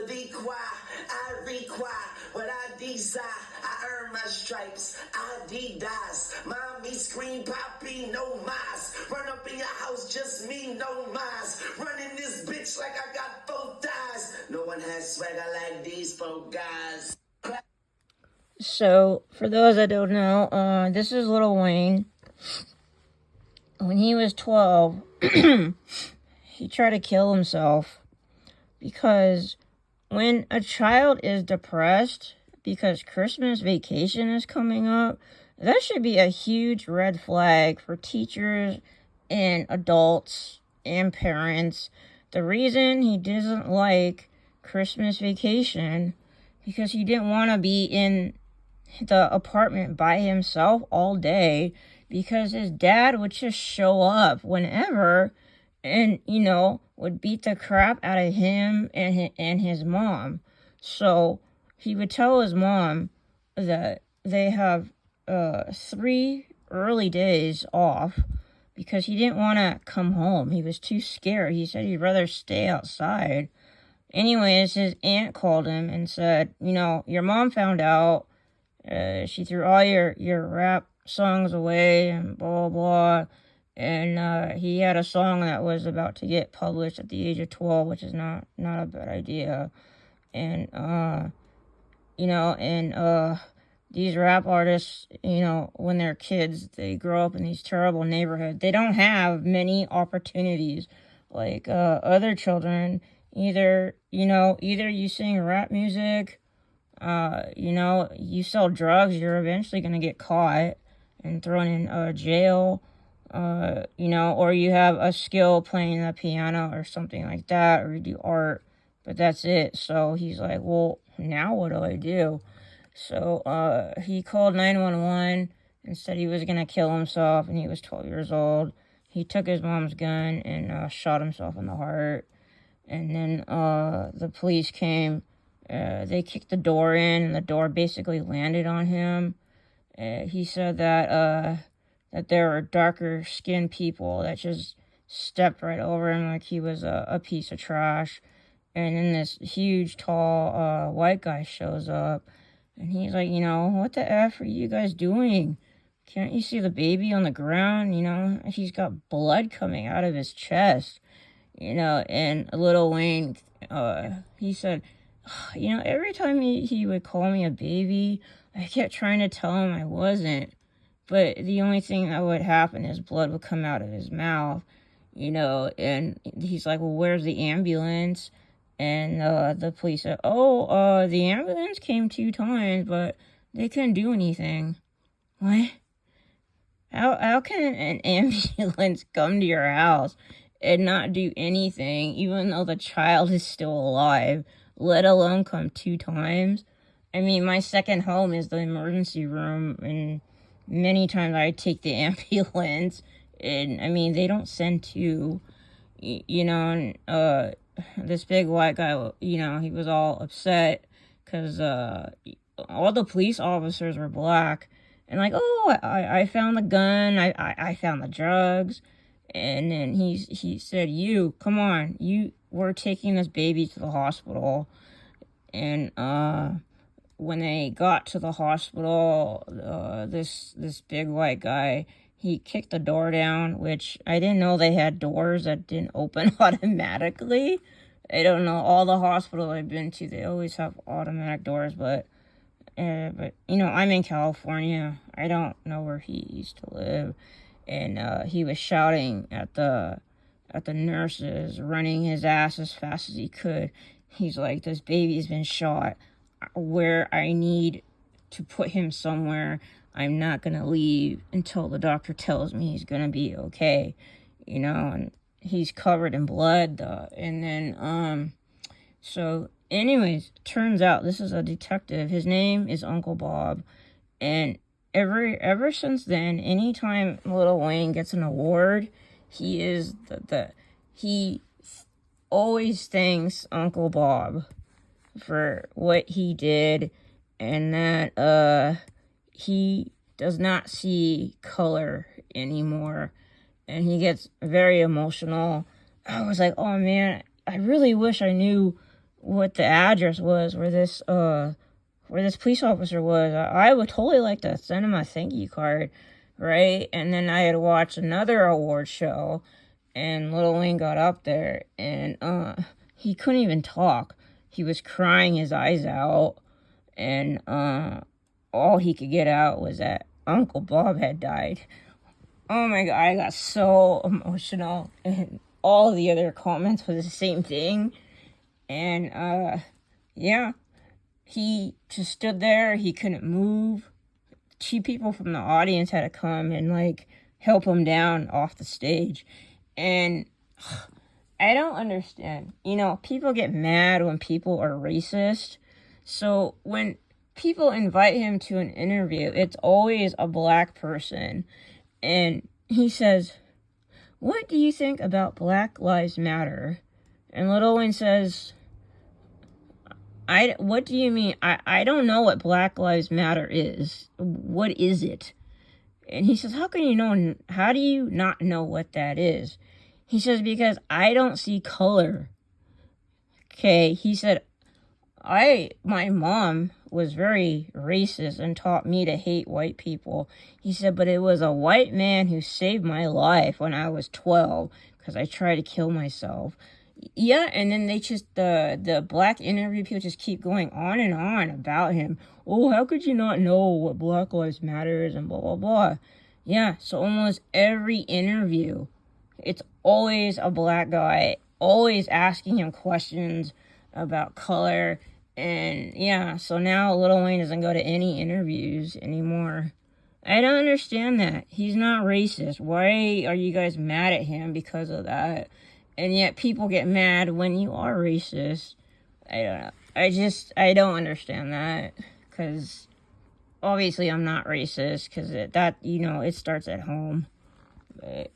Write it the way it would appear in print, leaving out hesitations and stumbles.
I require what I desire. I earn my stripes, Adidas. Mommy scream, Poppy, no mas. Run up in your house, just me, no mas. Running this bitch like I got 4 thighs. No one has swagger like these 4 guys. So, for those that don't know, this is Lil Wayne. When he was 12, he tried to kill himself because when a child is depressed because Christmas vacation is coming up, that should be a huge red flag for teachers and adults and parents. The reason he doesn't like Christmas vacation because he didn't want to be in the apartment by himself all day because his dad would just show up whenever and, would beat the crap out of him and his mom. So he would tell his mom that they have 3 early days off because he didn't want to come home. He was too scared. He said he'd rather stay outside. Anyways, his aunt called him and said, your mom found out. She threw all your rap songs away and blah, blah, blah. And he had a song that was about to get published at the age of 12, which is not a bad idea. And, these rap artists, when they're kids, they grow up in these terrible neighborhoods. They don't have many opportunities like other children. Either you sing rap music, you sell drugs, you're eventually going to get caught and thrown in jail, or you have a skill playing the piano or something like that, or you do art, but that's it. So he's like, well, now what do I do? So he called 911 and said he was going to kill himself, and he was 12 years old. He took his mom's gun and shot himself in the heart. And then the police came. They kicked the door in, and the door basically landed on him. He said that there were darker-skinned people that just stepped right over him like he was a piece of trash. And then this huge, tall, white guy shows up, and he's like, what the F are you guys doing? Can't you see the baby on the ground? He's got blood coming out of his chest. And Lil Wayne, he said, every time he would call me a baby, I kept trying to tell him I wasn't. But the only thing that would happen is blood would come out of his mouth, and he's like, well, where's the ambulance? And the police said, the ambulance came 2 times, but they couldn't do anything. What? How can an ambulance come to your house and not do anything, even though the child is still alive, let alone come 2 times? I mean, my second home is the emergency room, and many times I take the ambulance, and, I mean, they don't send 2, and, this big white guy, he was all upset, because, all the police officers were black, and like, I found the gun, I found the drugs. And then he said, come on, we're taking this baby to the hospital. And when they got to the hospital, this big white guy, he kicked the door down, which I didn't know they had doors that didn't open automatically. I don't know, all the hospitals I've been to, they always have automatic doors, but I'm in California. I don't know where he used to live. And he was shouting at the nurses, running his ass as fast as he could. He's like, this baby's been shot. Where I need to put him somewhere, I'm not going to leave until the doctor tells me he's going to be okay. And he's covered in blood. And then, so anyways, turns out this is a detective. His name is Uncle Bob. And ever since then, anytime Lil Wayne gets an award, he is he always thanks Uncle Bob for what he did, and that he does not see color anymore, and he gets very emotional. I was like, oh man, I really wish I knew what the address was where this police officer was, I would totally like to send him a thank you card, right? And then I had watched another award show, and Lil Wayne got up there, and he couldn't even talk. He was crying his eyes out, and all he could get out was that Uncle Bob had died. Oh my God, I got so emotional, and all the other comments was the same thing. And yeah, he just stood there. He couldn't move. Two people from the audience had to come and like help him down off the stage. And I don't understand. You know, people get mad when people are racist. So when people invite him to an interview, it's always a black person. And he says, "What do you think about Black Lives Matter?" And Lil Wayne says, what do you mean? I don't know what Black Lives Matter is. What is it? And he says, how do you not know what that is? He says, because I don't see color. Okay, he said, my mom was very racist and taught me to hate white people. He said, but it was a white man who saved my life when I was 12 because I tried to kill myself. Yeah, and then they just, the black interview people just keep going on and on about him. Oh, how could you not know what Black Lives Matter is and blah, blah, blah. Yeah, so almost every interview, it's always a black guy, always asking him questions about color. And yeah, so now Lil Wayne doesn't go to any interviews anymore. I don't understand that. He's not racist. Why are you guys mad at him because of that? And yet people get mad when you are racist. I don't know. I don't understand that. Because obviously I'm not racist. Because it starts at home. But